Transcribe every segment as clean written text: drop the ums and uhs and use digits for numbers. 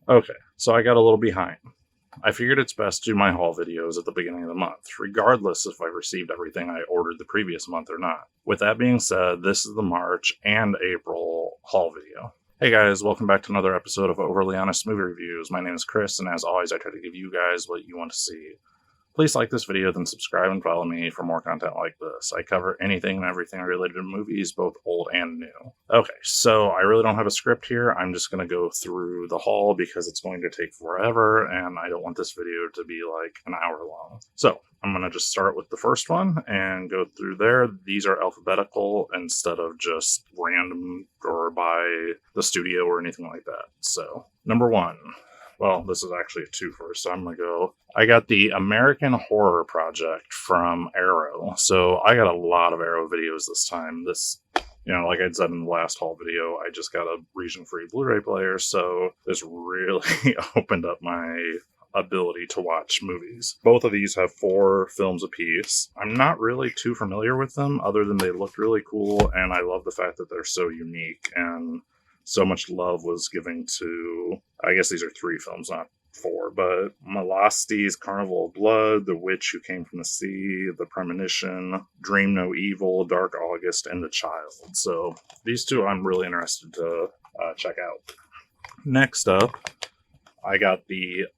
Okay, so I got a little behind. I figured it's best to do my haul videos at the beginning of the month, regardless if I've received everything I ordered the previous month or not. With that being said, this is the March and April haul video. Hey guys, welcome back to another episode of Overly Honest Movie Reviews. My name is Chris, and as always, I try to give you guys what you want to see. Please like this video, then subscribe and follow me for more content like this. I cover anything and everything related to movies, both old and new. Okay, so I really don't have a script here. I'm just going to go through the haul because it's going to take forever, and I don't want this video to be like an hour long. So I'm going to just start with the first one and go through there. These are alphabetical instead of just random or by the studio or anything like that. So, number one. Well, this is actually a two first, so I'm going to go. I got the American Horror Project from Arrow. So I got a lot of Arrow videos this time. This, like I said in the last haul video, I just got a region-free Blu-ray player, so this really opened up my ability to watch movies. Both of these have 4 films apiece. I'm not really too familiar with them, other than they look really cool, and I love the fact that they're so unique, and so much love was given to, I guess these are 3 films, not 4, but Molostes, Carnival of Blood, The Witch Who Came from the Sea, The Premonition, Dream No Evil, Dark August, and The Child. So these 2 I'm really interested to check out. Next up, I got the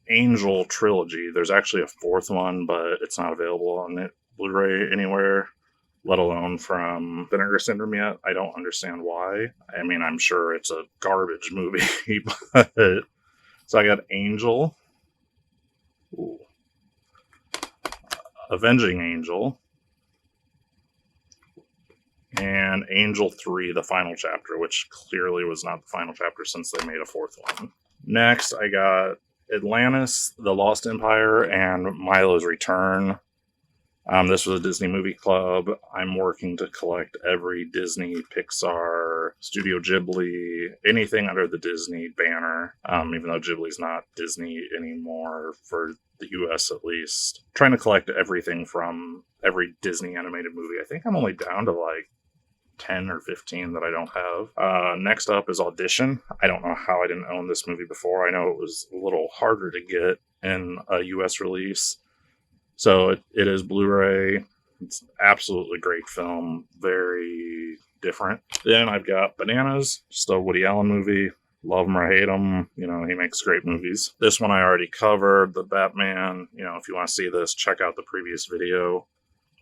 Angel trilogy. There's actually a 4th one, but it's not available on Blu-ray anywhere, let alone from Vinegar Syndrome yet. I don't understand why. I mean, I'm sure it's a garbage movie, but... So I got Angel. Ooh. Avenging Angel. And Angel 3, the final chapter, which clearly was not the final chapter since they made a 4th one. Next, I got Atlantis, The Lost Empire, and Milo's Return. This was a Disney Movie Club. I'm working to collect every Disney, Pixar, Studio Ghibli, anything under the Disney banner, even though Ghibli's not Disney anymore, for the US at least. Trying to collect everything from every Disney animated movie. I think I'm only down to like 10 or 15 that I don't have. Next up is Audition. I don't know how I didn't own this movie before. I know it was a little harder to get in a US release. So it is Blu-ray. It's an absolutely great film. Very different. Then I've got Bananas, just a Woody Allen movie. Love him or hate him. He makes great movies. This one I already covered. The Batman. If you want to see this, check out the previous video.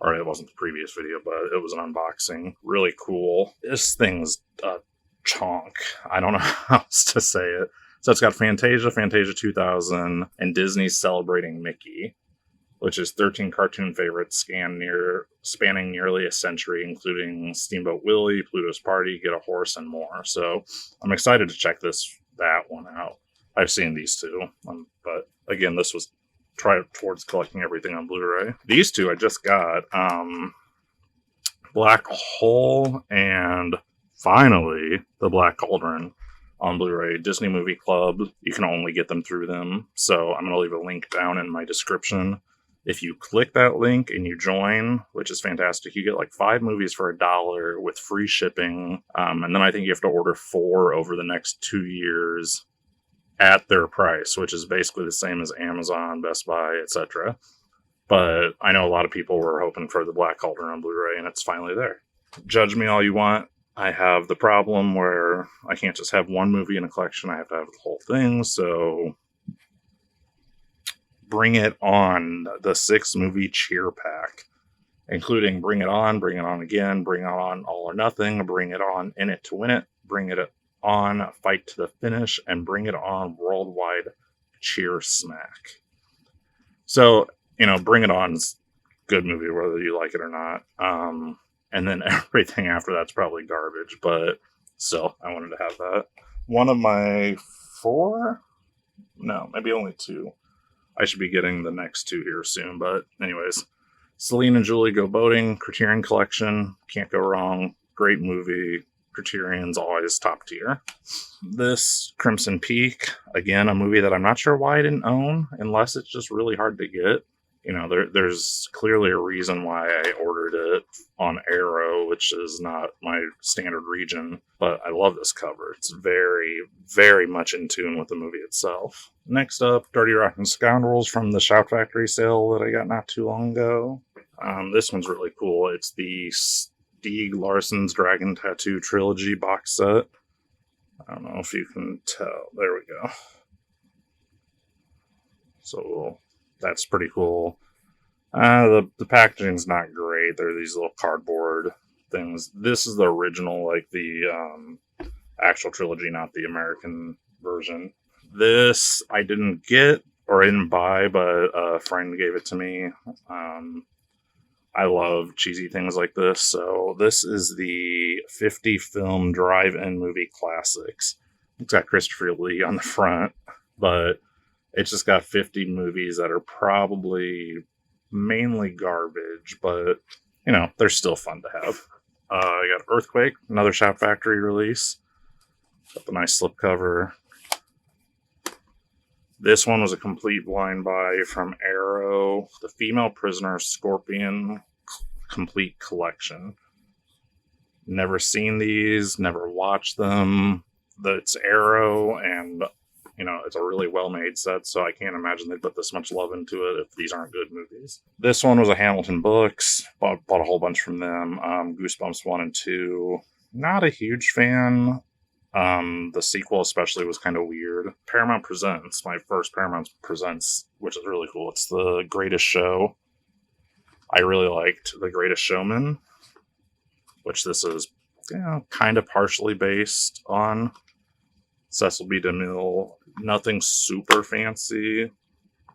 Or it wasn't the previous video, but it was an unboxing. Really cool. This thing's a chonk. I don't know how else to say it. So it's got Fantasia 2000, and Disney's Celebrating Mickey, which is 13 cartoon favorites spanning nearly a century, including Steamboat Willie, Pluto's Party, Get a Horse, and more. So I'm excited to check that one out. I've seen these 2, but again, this was towards collecting everything on Blu-ray. These 2 I just got, Black Hole and finally The Black Cauldron on Blu-ray. Disney Movie Club. You can only get them through them. So I'm going to leave a link down in my description. If you click that link and you join, which is fantastic, you get like 5 movies for $1 with free shipping. And then I think you have to order 4 over the next 2 years at their price, which is basically the same as Amazon, Best Buy, etc. But I know a lot of people were hoping for The Black Cauldron on Blu-ray, and it's finally there. Judge me all you want. I have the problem where I can't just have one movie in a collection. I have to have the whole thing, so... Bring It On, the 6-movie cheer pack, including Bring It On Again, Bring It On All or Nothing, Bring It On In It to Win It, Bring It On Fight to the Finish, and Bring It On Worldwide Cheer Smack. So, Bring It On's a good movie, whether you like it or not. And then everything after that's probably garbage, but still, I wanted to have that. One of my 4? No, maybe only 2. I should be getting the next 2 here soon, but anyways. Celine and Julie Go Boating, Criterion Collection, can't go wrong. Great movie. Criterion's always top tier. This Crimson Peak, again, a movie that I'm not sure why I didn't own, unless it's just really hard to get. there's clearly a reason why I ordered it on Arrow, which is not my standard region, but I love this cover. It's very, very much in tune with the movie itself. Next up, Dirty Rotten Scoundrels from the Shout Factory sale that I got not too long ago. This one's really cool. It's the Stieg Larsson's Dragon Tattoo Trilogy box set. I don't know if you can tell. There we go. So that's pretty cool. The packaging's not great. They're these little cardboard things. This is the original, like the actual trilogy, not the American version. This I didn't get or I didn't buy, but a friend gave it to me. I love cheesy things like this. So this is the 50 film drive-in movie classics. It's got Christopher Lee on the front, but it's just got 50 movies that are probably mainly garbage, but, they're still fun to have. I got Earthquake, another Shout Factory release. Got the nice slipcover. This one was a complete blind buy from Arrow. The Female Prisoner Scorpion Complete Collection. Never seen these, never watched them. It's Arrow, and it's a really well-made set, so I can't imagine they put this much love into it if these aren't good movies. This one was a Hamilton Books. Bought a whole bunch from them. Goosebumps 1 and 2. Not a huge fan. The sequel especially was kind of weird. Paramount Presents, my first Paramount Presents, which is really cool. It's The Greatest Show. I really liked The Greatest Showman, which this is kind of partially based on. Cecil B. DeMille, nothing super fancy,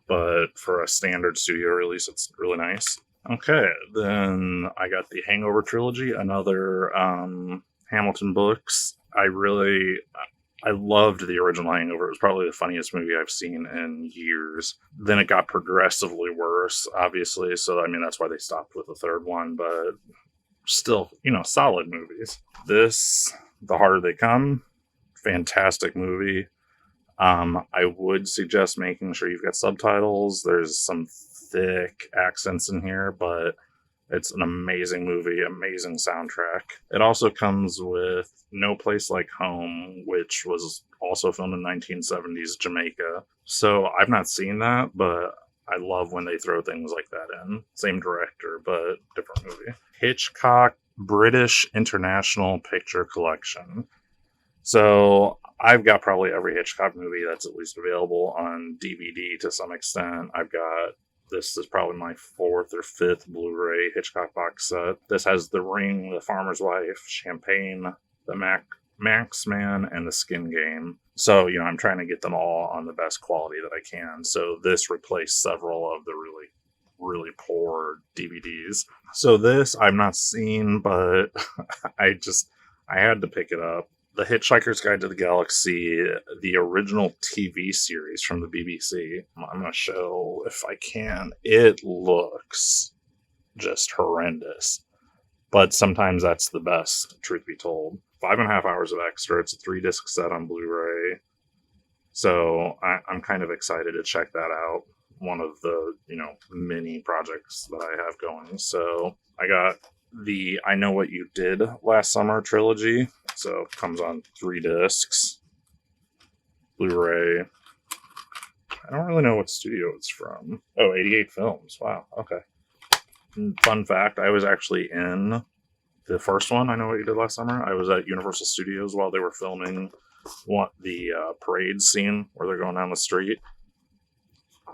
but for a standard studio release, it's really nice. Okay, then I got the Hangover Trilogy, another Hamilton Books. I loved the original Hangover. It was probably the funniest movie I've seen in years. Then it got progressively worse, obviously, so that's why they stopped with the third one, but still, solid movies. This, The Harder They Come, fantastic movie. I would suggest making sure you've got subtitles. There's some thick accents in here, but it's an amazing movie, amazing soundtrack. It also comes with No Place Like Home, which was also filmed in 1970s Jamaica. So I've not seen that, but I love when they throw things like that in. Same director, but different movie. Hitchcock British International Picture Collection. So I've got probably every Hitchcock movie that's at least available on DVD to some extent. This is probably my 4th or 5th Blu-ray Hitchcock box set. This has The Ring, The Farmer's Wife, Champagne, The Max Man, and The Skin Game. So, I'm trying to get them all on the best quality that I can. So this replaced several of the really, really poor DVDs. So this I've not seen, but I had to pick it up. The Hitchhiker's Guide to the Galaxy, the original TV series from the BBC. I'm going to show if I can. It looks just horrendous. But sometimes that's the best, truth be told. 5.5 hours of extra. It's a 3-disc set on Blu-ray. So I'm kind of excited to check that out. One of the, mini projects that I have going. So I got the I Know What You Did Last Summer trilogy. So it comes on 3 discs. Blu-ray. I don't really know what studio it's from. Oh, 88 Films. Wow. Okay. Fun fact, I was actually in the first one, I Know What You Did Last Summer. I was at Universal Studios while they were filming the parade scene where they're going down the street.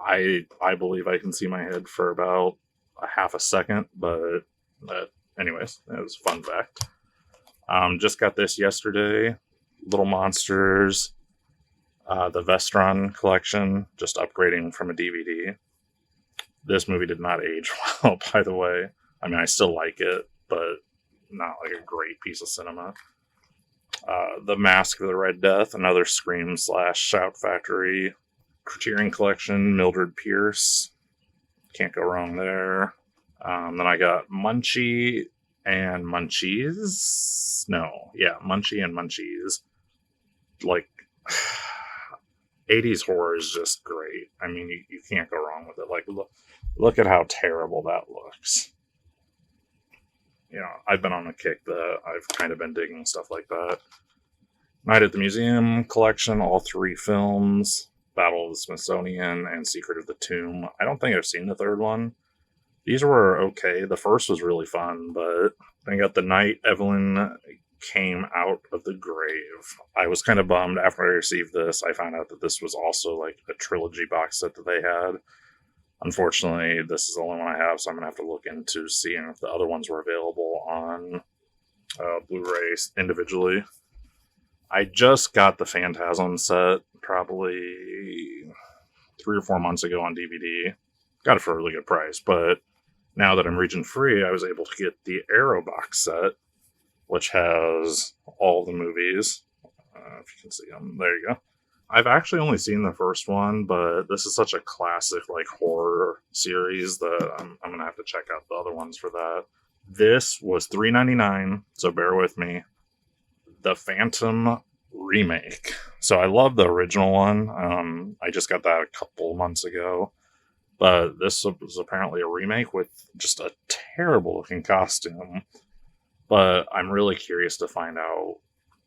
I believe I can see my head for about a half a second, but anyways, that was a fun fact. Just got this yesterday. Little Monsters, the Vestron collection, just upgrading from a DVD. This movie did not age well, by the way. I still like it, but not like a great piece of cinema. The Mask of the Red Death, another Scream / Shout Factory. Criterion Collection, Mildred Pierce. Can't go wrong there. Then I got Munchie and Munchies. No, yeah, Munchie and Munchies. Like, 80s horror is just great. I mean, you can't go wrong with it. Like, look at how terrible that looks. You know, I've been on a kick that I've kind of been digging stuff like that. Night at the Museum collection, all 3 films, Battle of the Smithsonian and Secret of the Tomb. I don't think I've seen the third one. These were okay. The first was really fun, but I got The Night Evelyn Came Out of the Grave. I was kind of bummed after I received this. I found out that this was also like a trilogy box set that they had. Unfortunately, this is the only one I have, so I'm going to have to look into seeing if the other ones were available on Blu-ray individually. I just got the Phantasm set probably 3 or 4 months ago on DVD. Got it for a really good price, but now that I'm region free, I was able to get the Arrow box set, which has all the movies. If you can see them, there you go. I've actually only seen the first one, but this is such a classic like horror series that I'm going to have to check out the other ones for that. This was $3.99, so bear with me. The Phantom remake. So I love the original one. I just got that a couple months ago. But this was apparently a remake with just a terrible looking costume. But I'm really curious to find out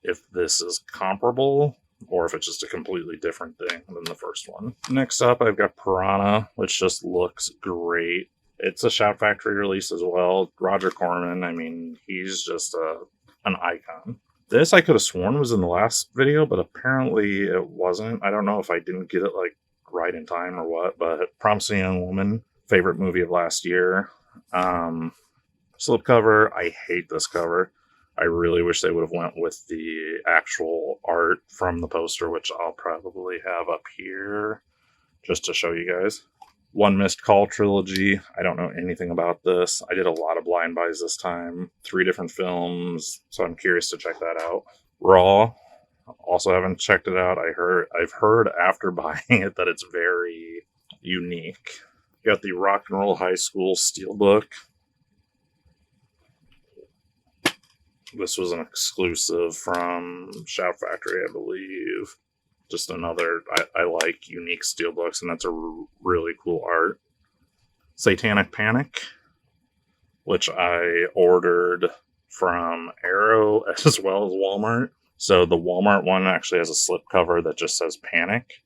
if this is comparable or if it's just a completely different thing than the first one. Next up, I've got Piranha, which just looks great. It's a Shout Factory release as well. Roger Corman, I mean, he's just an icon. This I could have sworn was in the last video, but apparently it wasn't. I don't know if I didn't get it like right in time or what, but Promising Young Woman, favorite movie of last year. Slipcover, I hate this cover. I really wish they would have went with the actual art from the poster, which I'll probably have up here just to show you guys. One Missed Call trilogy. I don't know anything about this. I did a lot of blind buys this time. 3 different films, so I'm curious to check that out. Raw. Also haven't checked it out. I've heard after buying it that it's very unique. You got the Rock and Roll High School Steelbook. This was an exclusive from Shout Factory, I believe. Just another, I like unique steelbooks, and that's a really cool art. Satanic Panic, which I ordered from Arrow as well as Walmart. So the Walmart one actually has a slipcover that just says Panic.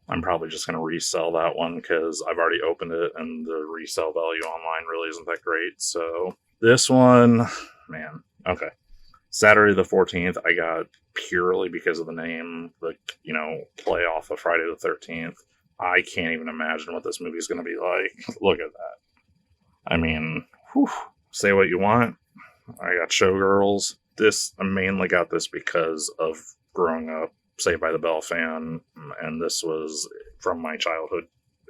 I'm probably just going to resell that one because I've already opened it, and the resale value online really isn't that great. So this one, man, okay. Saturday the 14th, I got purely because of the name, the, play off of Friday the 13th. I can't even imagine what this movie is going to be like. Look at that. I mean, say what you want. I got Showgirls. I mainly got this because of growing up Saved by the Bell fan, and this was from my childhood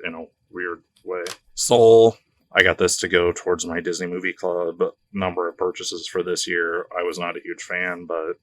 in a weird way. Soul. I got this to go towards my Disney Movie Club number of purchases for this year. I was not a huge fan, but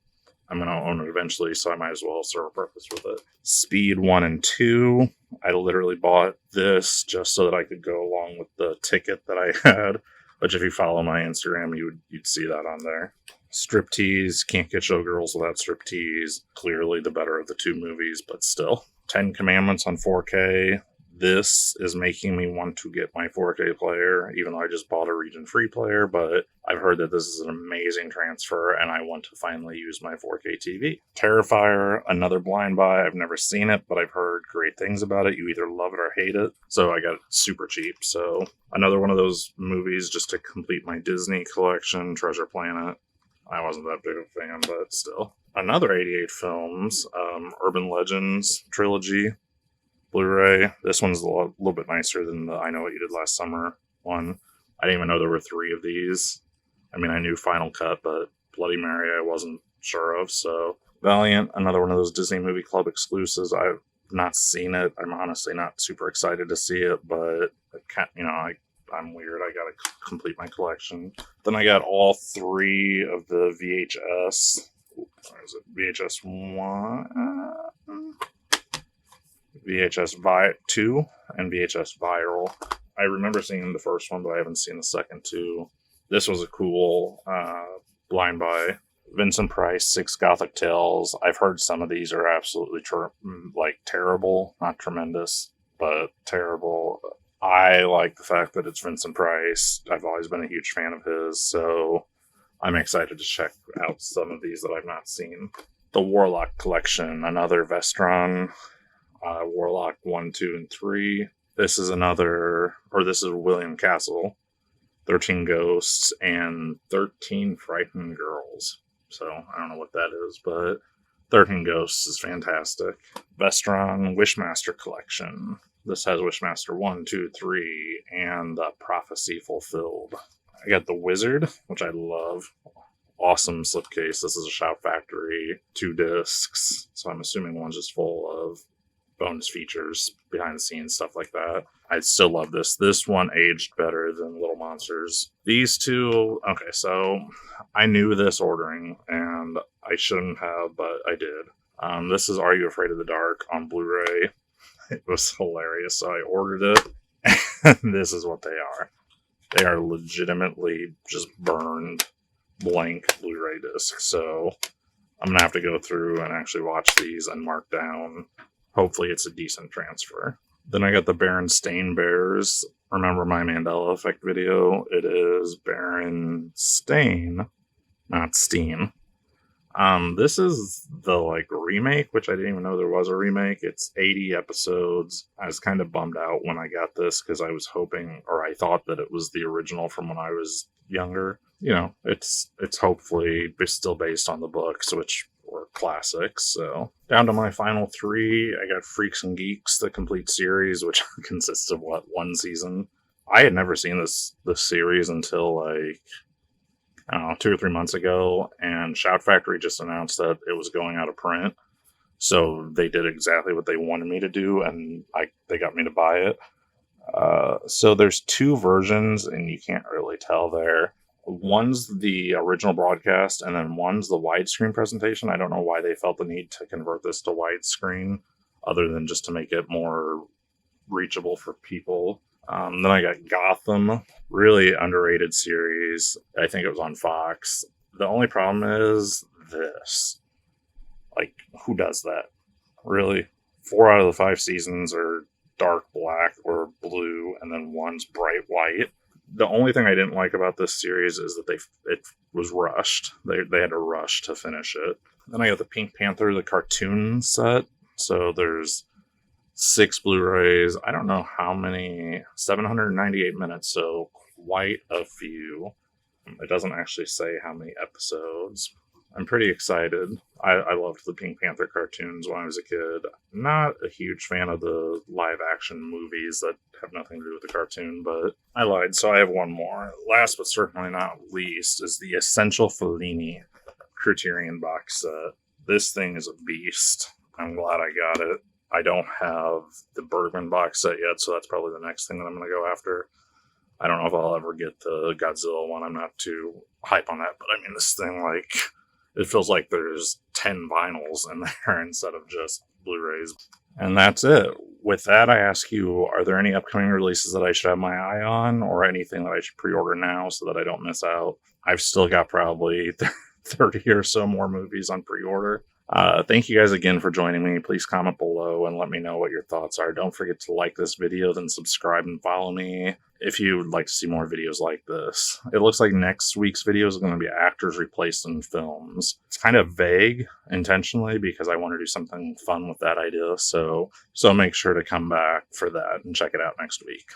I'm going to own it eventually, so I might as well serve a purpose with it. Speed 1 and 2. I literally bought this just so that I could go along with the ticket that I had, which if you follow my Instagram, you'd see that on there. Striptease. Can't get Showgirls without Striptease. Clearly the better of the 2 movies, but still. 10 Commandments on 4K. This is making me want to get my 4K player, even though I just bought a region-free player, but I've heard that this is an amazing transfer, and I want to finally use my 4K TV. Terrifier, another blind buy. I've never seen it, but I've heard great things about it. You either love it or hate it, so I got it super cheap. So another one of those movies just to complete my Disney collection, Treasure Planet. I wasn't that big of a fan, but still. Another 88 films, Urban Legends trilogy. Blu-ray. This one's a little bit nicer than the I Know What You Did Last Summer one. I didn't even know there were 3 of these. I mean, I knew Final Cut, but Bloody Mary I wasn't sure of. So Valiant, another one of those Disney Movie Club exclusives. I've not seen it. I'm honestly not super excited to see it, but I'm weird. I gotta complete my collection. Then I got all 3 of the VHS. Where is it? VHS 1... VHS 2 and VHS Viral. I remember seeing the first one, but I haven't seen the second 2. This was a cool blind buy. Vincent Price, Six Gothic Tales. I've heard some of these are absolutely terrible, not tremendous, but terrible. I like the fact that it's Vincent Price. I've always been a huge fan of his, so I'm excited to check out some of these that I've not seen. The Warlock Collection, another Vestron, Warlock 1, 2, and 3. This is William Castle, 13 Ghosts, and 13 Frightened Girls. So, I don't know what that is, but 13 Ghosts is fantastic. Vestron Wishmaster Collection. This has Wishmaster 1, 2, 3, and the Prophecy Fulfilled. I got the Wizard, which I love. Awesome slipcase. This is a Shout Factory, 2 discs. So I'm assuming one's just full of bonus features, behind the scenes, stuff like that. I still love this. This one aged better than Little Monsters. These two, okay, so I knew this ordering, and I shouldn't have, but I did. This is Are You Afraid of the Dark on Blu-ray. It was hilarious, so I ordered it, and this is what they are. They are legitimately just burned blank Blu-ray discs, so I'm going to have to go through and actually watch these and mark down. Hopefully it's a decent transfer. Then I got the Berenstain Bears. Remember my Mandela Effect video? It is Berenstain, not Steen. This is the remake, which I didn't even know there was a remake. It's 80 episodes. I was kind of bummed out when I got this because I was hoping, or I thought that it was the original from when I was younger. You know, it's hopefully still based on the books, which were classics. So down to my final 3, I got Freaks and Geeks, the complete series, which consists of one season. I had never seen this series until I don't know, 2 or 3 months ago, and Shout Factory just announced that it was going out of print. So they did exactly what they wanted me to do, and they got me to buy it. So there's 2 versions, and you can't really tell there. One's the original broadcast, and then one's the widescreen presentation. I don't know why they felt the need to convert this to widescreen, other than just to make it more reachable for people. Then I got Gotham, really underrated series. I think it was on Fox. The only problem is this. Who does that? Really? 4 out of the 5 seasons are dark black or blue, and then one's bright white. The only thing I didn't like about this series is that it was rushed. They had to rush to finish it. Then I got the Pink Panther, the cartoon set. So there's 6 Blu-rays. I don't know how many. 798 minutes, so quite a few. It doesn't actually say how many episodes. I'm pretty excited. I loved the Pink Panther cartoons when I was a kid. Not a huge fan of the live-action movies that have nothing to do with the cartoon, but I lied, so I have one more. Last but certainly not least is the Essential Fellini Criterion box set. This thing is a beast. I'm glad I got it. I don't have the Bergman box set yet, so that's probably the next thing that I'm going to go after. I don't know if I'll ever get the Godzilla one. I'm not too hype on that, but I mean, this thing, it feels like there's 10 vinyls in there instead of just Blu-rays. And that's it. With that, I ask you, are there any upcoming releases that I should have my eye on, or anything that I should pre-order now so that I don't miss out? I've still got probably 30 or so more movies on pre-order. Thank you guys again for joining me. Please comment below and let me know what your thoughts are. Don't forget to like this video, then subscribe and follow me if you would like to see more videos like this. It looks like next week's video is going to be actors replaced in films. It's kind of vague intentionally because I want to do something fun with that idea. So make sure to come back for that and check it out next week.